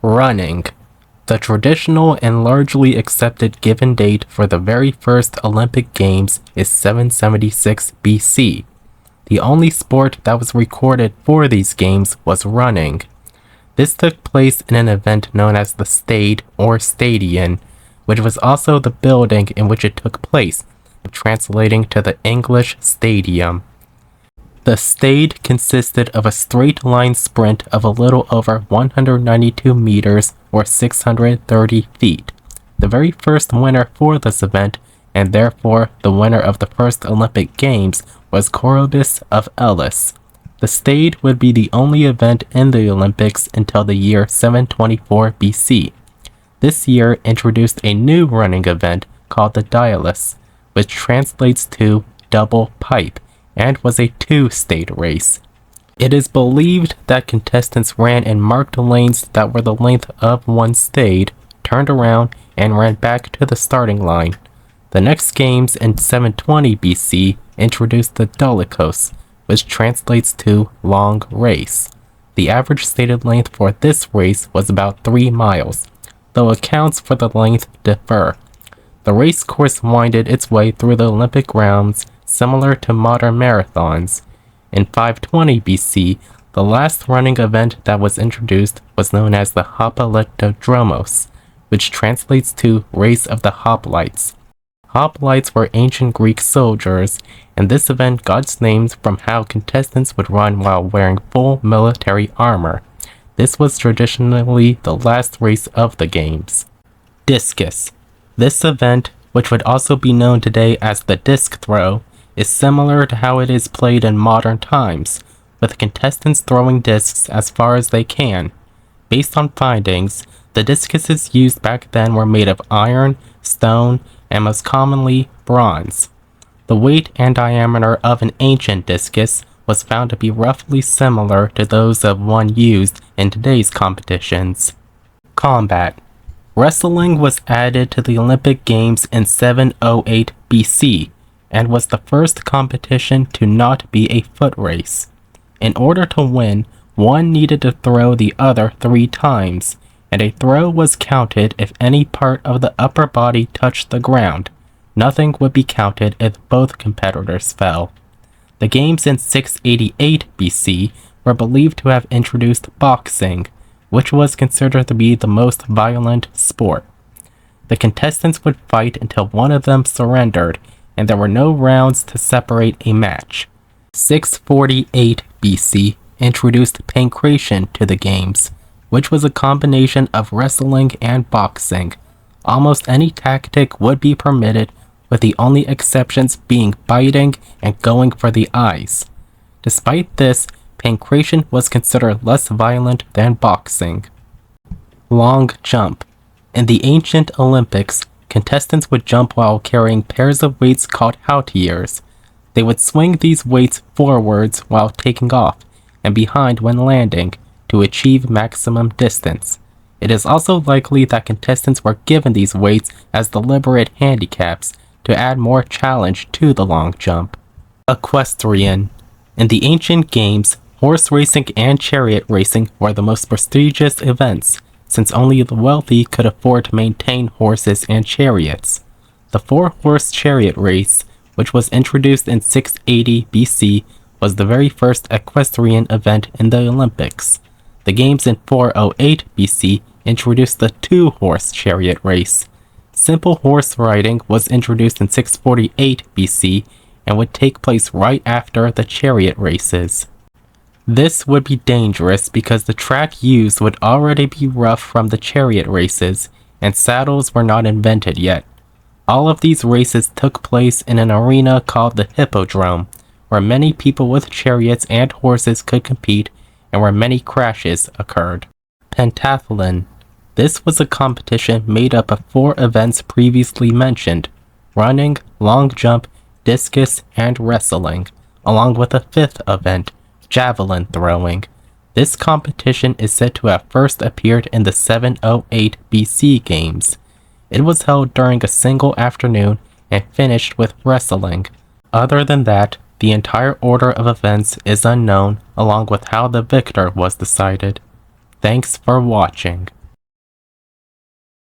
Running. The traditional and largely accepted given date for the very first Olympic Games is 776 BC. The only sport that was recorded for these games was running. This took place in an event known as the Stade or Stadion, which was also the building in which it took place, translating to the English stadium. The Stade consisted of a straight line sprint of a little over 192 meters or 630 feet. The very first winner for this event, and therefore the winner of the first Olympic Games, was Corobus of Elis. The Stade would be the only event in the Olympics until the year 724 BC. This year introduced a new running event called the Dialis, which translates to double pipe, and was a two-stage race. It is believed that contestants ran in marked lanes that were the length of one stage, turned around, and ran back to the starting line. The next games in 720 BC introduced the Dolichos, which translates to long race. The average stated length for this race was about 3 miles, though accounts for the length differ. The race course winded its way through the Olympic grounds, similar to modern marathons. In 520 BC, the last running event that was introduced was known as the Hoplitodromos, which translates to Race of the Hoplites. Hoplites were ancient Greek soldiers, and this event got its name from how contestants would run while wearing full military armor. This was traditionally the last race of the games. Discus. This event, which would also be known today as the disc throw, is similar to how it is played in modern times, with contestants throwing discs as far as they can. Based on findings, the discuses used back then were made of iron, stone, and most commonly bronze. The weight and diameter of an ancient discus was found to be roughly similar to those of one used in today's competitions. Combat. Wrestling was added to the Olympic Games in 708 BC, and was the first competition to not be a foot race. In order to win, one needed to throw the other 3 times, and a throw was counted if any part of the upper body touched the ground. Nothing would be counted if both competitors fell. The games in 688 BC were believed to have introduced boxing, which was considered to be the most violent sport. The contestants would fight until one of them surrendered, and there were no rounds to separate a match. 648 BC introduced pancration to the games, which was a combination of wrestling and boxing. Almost any tactic would be permitted, with the only exceptions being biting and going for the eyes. Despite this, pancration was considered less violent than boxing. Long jump. In the ancient Olympics, contestants would jump while carrying pairs of weights called haltiers. They would swing these weights forwards while taking off, and behind when landing, to achieve maximum distance. It is also likely that contestants were given these weights as deliberate handicaps to add more challenge to the long jump. Equestrian. In the ancient games, horse racing and chariot racing were the most prestigious events, since only the wealthy could afford to maintain horses and chariots. The 4-horse chariot race, which was introduced in 680 BC, was the very first equestrian event in the Olympics. The games in 408 BC introduced the 2-horse chariot race. Simple horse riding was introduced in 648 BC and would take place right after the chariot races. This would be dangerous because the track used would already be rough from the chariot races, and saddles were not invented yet. All of these races took place in an arena called the Hippodrome, where many people with chariots and horses could compete, and where many crashes occurred. Pentathlon. This was a competition made up of 4 events previously mentioned: running, long jump, discus, and wrestling, along with a 5th event, javelin throwing. This competition is said to have first appeared in the 708 BC games. It was held during a single afternoon and finished with wrestling. Other than that, the entire order of events is unknown, along with how the victor was decided. Thanks for watching.